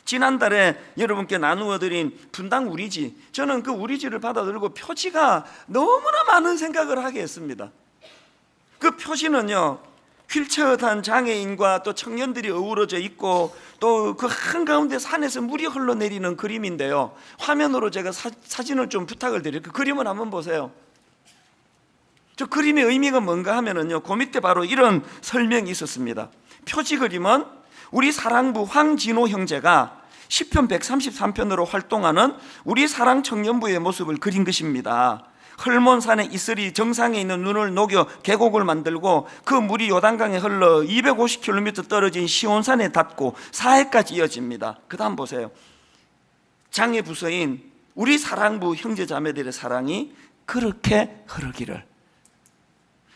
[SPEAKER 2] 지난달에 여러분께 나누어 드린 분당 우리지, 저는 그 우리지를 받아들고 표지가 너무나 많은 생각을 하게 했습니다. 그 표지는요, 휠체어 탄 장애인과 또 청년들이 어우러져 있고 또 그 한가운데 산에서 물이 흘러내리는 그림인데요, 화면으로 제가 사진을 좀 부탁을 드릴게요. 그 그림을 한번 보세요. 저 그림의 의미가 뭔가 하면은요, 그 밑에 바로 이런 설명이 있었습니다. 표지 그림은 우리 사랑부 황진호 형제가 시편 133편으로 활동하는 우리 사랑 청년부의 모습을 그린 것입니다. 헐몬산의 이슬이 정상에 있는 눈을 녹여 계곡을 만들고 그 물이 요단강에 흘러 250km 떨어진 시온산에 닿고 사해까지 이어집니다. 그 다음 보세요. 장애 부서인 우리 사랑부 형제자매들의 사랑이 그렇게 흐르기를.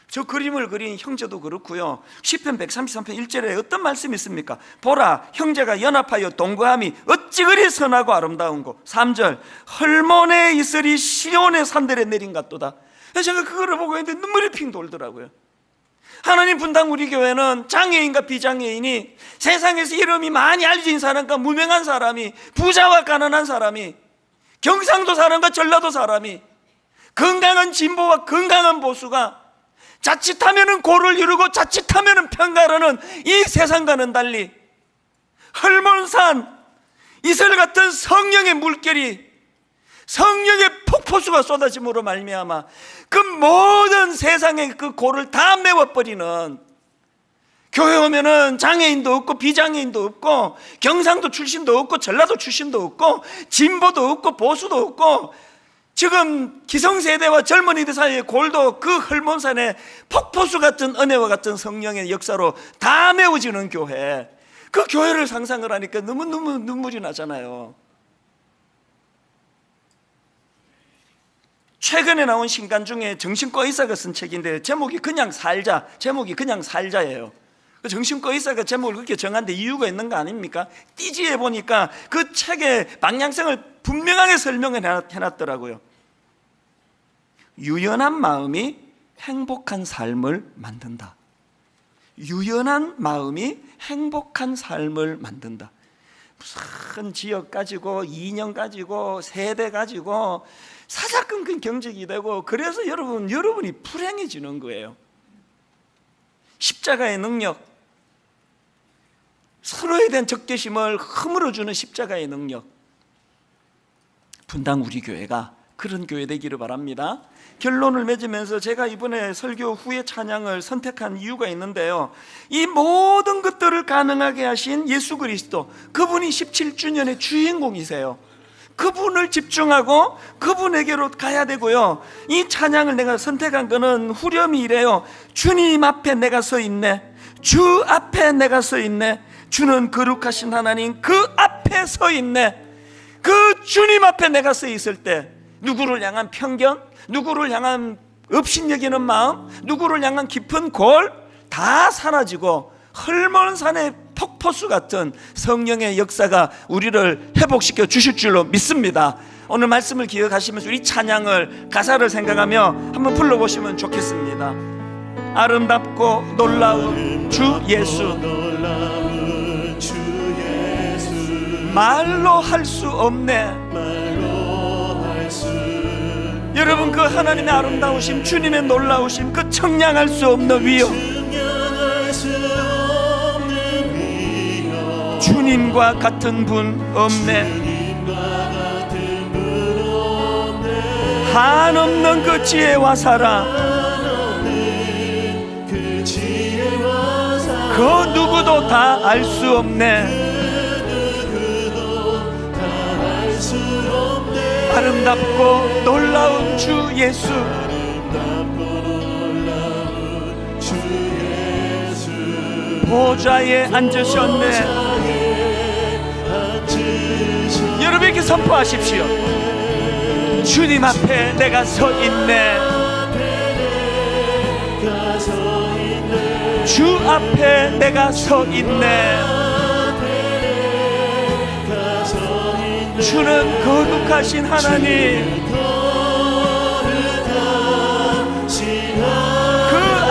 [SPEAKER 2] 저 그림을 그린 형제도 그렇고요, 시편 133편 1절에 어떤 말씀이 있습니까? 보라, 형제가 연합하여 동거함이 어찌 그리 선하고 아름다운고. 3절, 헐몬의 이슬이 시온의 산들에 내린 같도다. 제가 그거를 보고 있는데 눈물이 핑 돌더라고요. 하나님 분당 우리 교회는 장애인과 비장애인이, 세상에서 이름이 많이 알려진 사람과 무명한 사람이, 부자와 가난한 사람이, 경상도 사람과 전라도 사람이, 건강한 진보와 건강한 보수가 자칫하면은 고를 이루고 자칫하면은 평가하는 이 세상과는 달리 헐몬산 이슬 같은 성령의 물결이, 성령의 폭포수가 쏟아짐으로 말미암아 그 모든 세상의 그 고를 다 메워버리는, 교회 오면은 장애인도 없고 비장애인도 없고 경상도 출신도 없고 전라도 출신도 없고 진보도 없고 보수도 없고, 지금 기성세대와 젊은이들 사이의 골도 그 헐몬산의 폭포수 같은 은혜와 같은 성령의 역사로 다 메워지는 교회, 그 교회를 상상을 하니까 너무 눈물이 나잖아요. 최근에 나온 신간 중에 정신과 의사가 쓴 책인데 제목이 그냥 살자예요. 정신과 의사가 제목을 그렇게 정한데 이유가 있는 거 아닙니까? 띠지에 보니까 그 책의 방향성을 분명하게 설명을 해놨더라고요. 유연한 마음이 행복한 삶을 만든다. 유연한 마음이 행복한 삶을 만든다. 무슨 지역 가지고 이념 가지고 세대 가지고 사사건건 경쟁이 되고, 그래서 여러분이 불행해지는 거예요. 십자가의 능력, 서로에 대한 적개심을 허물어주는 십자가의 능력, 분당 우리 교회가 그런 교회 되기를 바랍니다. 결론을 맺으면서 제가 이번에 설교 후에 찬양을 선택한 이유가 있는데요, 이 모든 것들을 가능하게 하신 예수 그리스도, 그분이 17주년의 주인공이세요. 그분을 집중하고 그분에게로 가야 되고요. 이 찬양을 내가 선택한 거는 후렴이 이래요. 주님 앞에 내가 서 있네, 주 앞에 내가 서 있네, 주는 거룩하신 하나님 그 앞에 서 있네. 그 주님 앞에 내가 서 있을 때 누구를 향한 편견, 누구를 향한 업신여기는 마음, 누구를 향한 깊은 골 다 사라지고 헐먼 산의 폭포수 같은 성령의 역사가 우리를 회복시켜 주실 줄로 믿습니다. 오늘 말씀을 기억하시면서 우리 찬양을, 가사를 생각하며 한번 불러보시면 좋겠습니다. 아름답고 놀라운 주 예수, 말로 할 수 없네. 여러분, 그 하나님의 아름다우심, 주님의 놀라우심, 그 청량할 수 없는 위엄, 주님과 같은 분 없네. 한없는 그 지혜와 사랑, 그 누구도 다 알 수 없네. 아름답고 놀라운 주 예수, 보좌에 앉으셨네. 여러분에게 선포하십시오. 주님 앞에 내가 서 있네. 주 앞에 내가 서 있네. 주는 거룩하신 하나님, 그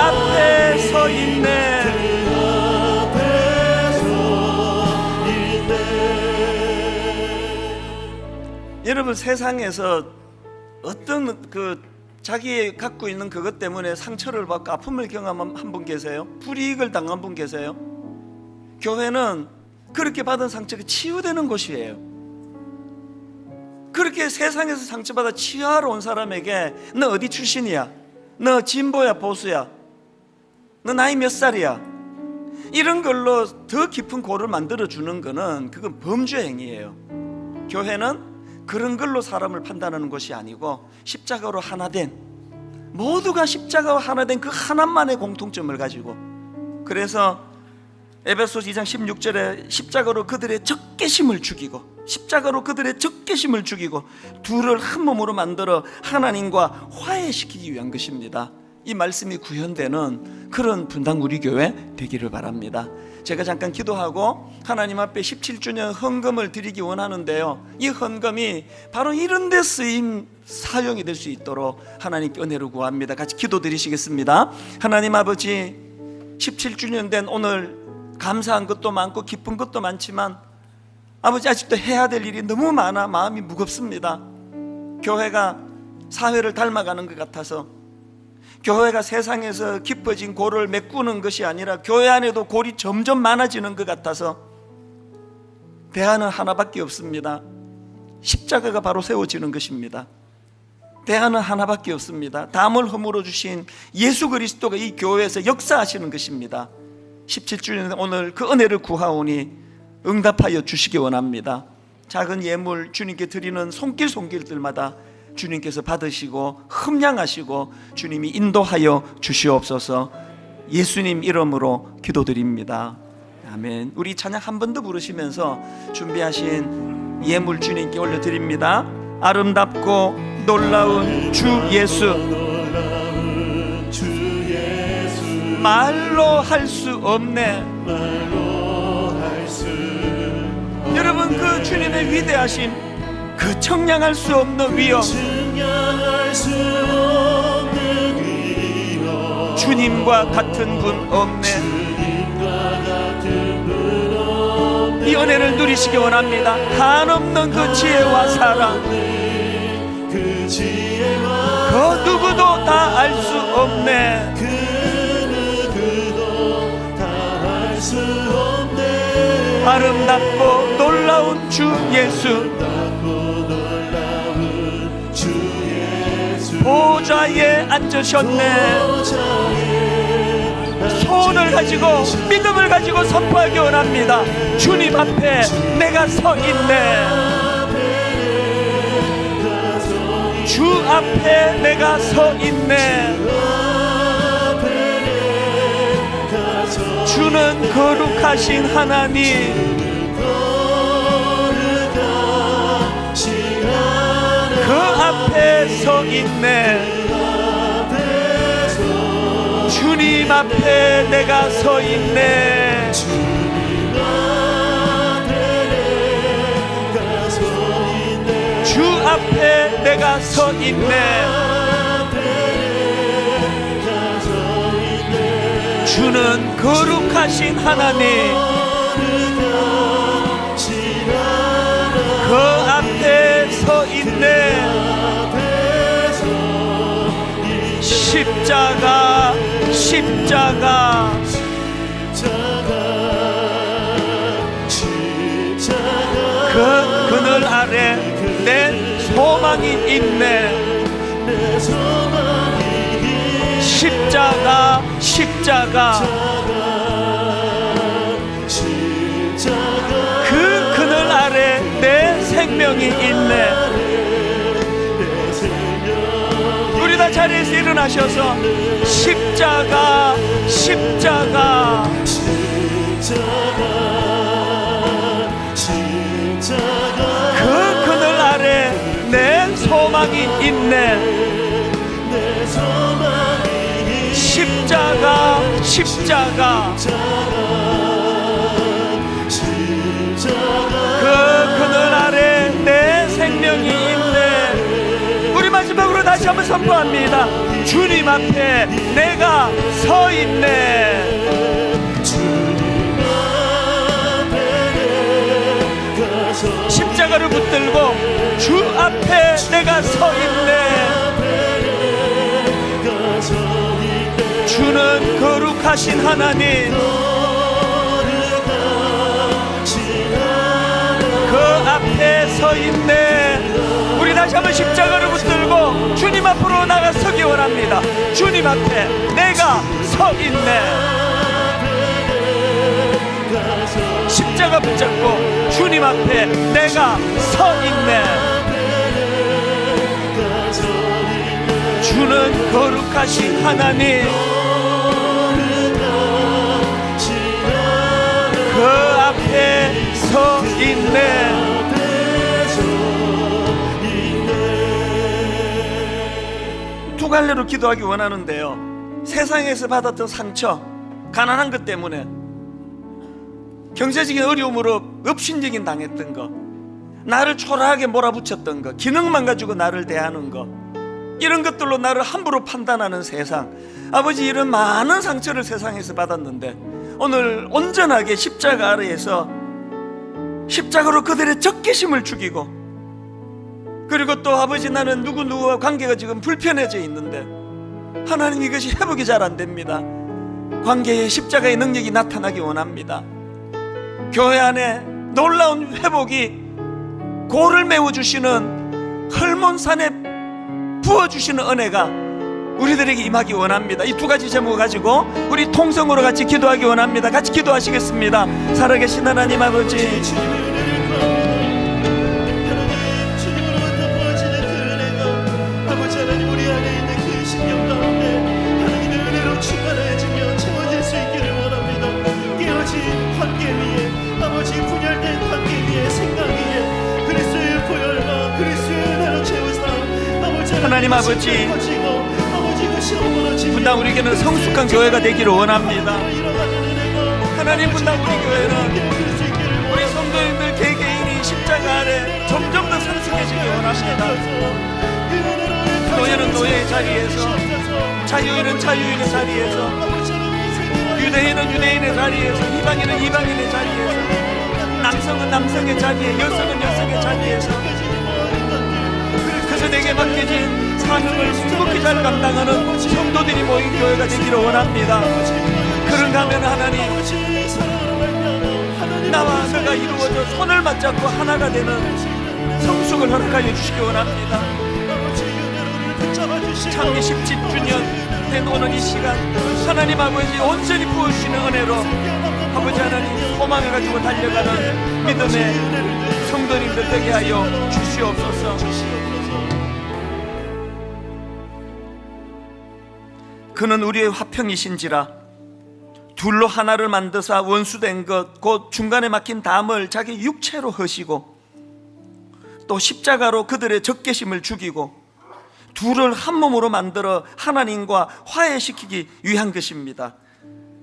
[SPEAKER 2] 앞에 서 있네. 여러분, 세상에서 어떤 자기 갖고 있는 그것 때문에 상처를 받고 아픔을 경험한 한 분 계세요? 불이익을 당한 분 계세요? 교회는 그렇게 받은 상처가 치유되는 곳이에요. 그렇게 세상에서 상처받아 치유하러 온 사람에게 너 어디 출신이야? 너 진보야 보수야? 너 나이 몇 살이야? 이런 걸로 더 깊은 고를 만들어주는 거는 그건 범죄 행위예요. 교회는 그런 걸로 사람을 판단하는 것이 아니고 십자가로 하나 된, 모두가 십자가와 하나 된 그 하나만의 공통점을 가지고, 그래서 에베소서 2장 16절에 십자가로 그들의 적개심을 죽이고, 십자가로 그들의 적개심을 죽이고 둘을 한 몸으로 만들어 하나님과 화해시키기 위한 것입니다. 이 말씀이 구현되는 그런 분당 우리 교회 되기를 바랍니다. 제가 잠깐 기도하고 하나님 앞에 17주년 헌금을 드리기 원하는데요, 이 헌금이 바로 이런 데 쓰임 사용이 될 수 있도록 하나님께 은혜를 구합니다. 같이 기도 드리시겠습니다. 하나님 아버지, 17주년 된 오늘 감사한 것도 많고 기쁜 것도 많지만 아버지, 아직도 해야 될 일이 너무 많아 마음이 무겁습니다. 교회가 사회를 닮아가는 것 같아서, 교회가 세상에서 깊어진 골을 메꾸는 것이 아니라 교회 안에도 골이 점점 많아지는 것 같아서 대안은 하나밖에 없습니다. 십자가가 바로 세워지는 것입니다. 대안은 하나밖에 없습니다. 담을 허물어 주신 예수 그리스도가 이 교회에서 역사하시는 것입니다. 17주년 오늘 그 은혜를 구하오니 응답하여 주시기 원합니다. 작은 예물 주님께 드리는 손길들마다 주님께서 받으시고 흠량하시고 주님이 인도하여 주시옵소서. 예수님 이름으로 기도드립니다. 아멘. 우리 찬양 한 번 더 부르시면서 준비하신 예물 주님께 올려드립니다. 아름답고 놀라운 주 예수, 말로 할 수 없네. 여러분, 그 주님의 위대하심, 그 청량할 수 없는 위엄, 주님과 같은 분 없네. 이 은혜를 누리시기 원합니다. 한없는 그 지혜와 사랑, 그 누구도 다 알 수 없네. 아름답고 놀라운 주 예수,
[SPEAKER 1] 보좌에 앉으셨네. 소원을 가지고 믿음을 가지고 선포하기 원합니다. 주님 앞에 내가 서 있네. 주 앞에 내가 서 있네. 주는 거룩하신 하나님, 그 앞에 서 있네. 주님 앞에 내가 서 있네. 주 앞에 내가 서 있네. 주는 거룩하신 하나님, 그 앞에 서 있네. 십자가, 십자가, 그 그늘 아래 내 소망이 있네. 십자가, 십자가, 그 그늘 아래 내 생명이 있네. 우리 다 자리에서 일어나셔서 십자가, 십자가, 그 그늘 아래 내 소망이 있네. 십자가, 십자가, 그 그늘 아래 내 생명이 있네. 우리 마지막으로 다시 한번 선포합니다. 주님 앞에 내가 서 있네. 십자가를 붙들고 주 앞에 내가 서 있네. 주는 거룩하신 하나님, 그 앞에 서 있네. 우리 다시 한번 십자가를 붙들고 주님 앞으로 나가서기 원합니다. 주님 앞에 내가 서 있네. 십자가 붙잡고 주님 앞에 내가 서 있네. 주는 거룩하신 하나님, 그 앞에 서 있네. 두 갈래로 기도하기 원하는데요. 세상에서 받았던 상처, 가난한 것 때문에 경제적인 어려움으로 업신여긴 당했던 거, 나를 초라하게 몰아붙였던 거, 기능만 가지고 나를 대하는 거, 이런 것들로 나를 함부로 판단하는 세상, 아버지, 이런 많은 상처를 세상에서 받았는데 오늘 온전하게 십자가 아래에서 십자가로 그들의 적개심을 죽이고, 그리고 또 아버지, 나는 누구와 관계가 지금 불편해져 있는데 하나님, 이것이 회복이 잘 안 됩니다. 관계에 십자가의 능력이 나타나기 원합니다. 교회 안에 놀라운 회복이 고를 메워주시는 헐몬산에 부어주시는 은혜가 우리들에게 임하기 원합니다. 이 두 가지 제목을 가지고 우리 통성으로 같이 기도하기 원합니다. 같이 기도하시겠습니다. 살아계신 하나님 아버지,
[SPEAKER 3] 하나님, 우리 안에 있는 그 신경 가운데 하나님의 은혜로 충만해지며 채워질 수 있기를 원합니다. 깨어진 관계 위에, 아버지, 분열된 관계 위에, 생각 위에 그리스도의 보혈과 그리스도의 은혜로 채우사 아버지,
[SPEAKER 1] 하나님 아버지, 분당 우리에게는 성숙한 교회가 되기를 원합니다. 하나님, 분당 우리 교회는 우리 성도님들 개개인이 십자가 아래 점점 더 성숙해지기 원합니다. 노예는 노예의 자리에서, 자유인은 자유인의 자리에서, 유대인은 유대인의 자리에서, 이방인은 이방인의 자리에서, 남성은 남성의 자리에, 여성은 여성의 자리에서, 그래서 내게 맡겨진 사명을 순복히 잘 감당하는 성도들이 모인 교회가 되기를 원합니다. 그런가 하면 하나님, 나와 너가 이루어져 손을 맞잡고 하나가 되는 성숙을 허락하여 주시기 원합니다. 창립 10주년 된 오늘 이 시간, 하나님 아버지 온전히 부어주시는 은혜로 아버지 하나님 소망을 가지고 달려가는 믿음의 성도님들 되게 하여 주시옵소서. 그는 우리의 화평이신지라 둘로 하나를 만드사 원수된 것 곧 중간에 막힌 담을 자기 육체로 허시고 또 십자가로 그들의 적개심을 죽이고 둘을 한 몸으로 만들어 하나님과 화해시키기 위한 것입니다.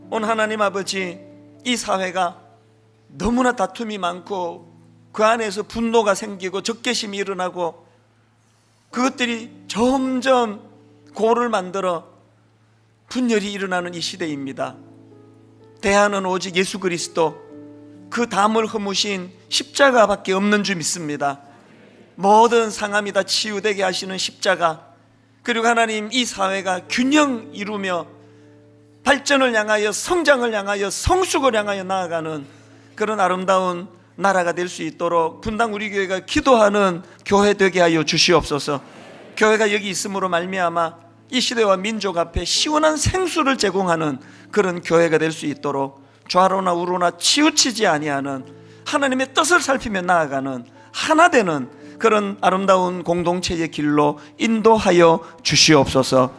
[SPEAKER 1] 오늘 하나님 아버지, 이 사회가 너무나 다툼이 많고 그 안에서 분노가 생기고 적개심이 일어나고 그것들이 점점 고를 만들어 분열이 일어나는 이 시대입니다. 대안은 오직 예수 그리스도, 그 담을 허무신 십자가밖에 없는 줄 믿습니다. 모든 상함이 다 치유되게 하시는 십자가, 그리고 하나님 이 사회가 균형 이루며 발전을 향하여 성장을 향하여 성숙을 향하여 나아가는 그런 아름다운 나라가 될 수 있도록 분당 우리 교회가 기도하는 교회 되게 하여 주시옵소서. 교회가 여기 있음으로 말미암아 이 시대와 민족 앞에 시원한 생수를 제공하는 그런 교회가 될 수 있도록 좌로나 우로나 치우치지 아니하는 하나님의 뜻을 살피며 나아가는 하나 되는 그런 아름다운 공동체의 길로 인도하여 주시옵소서.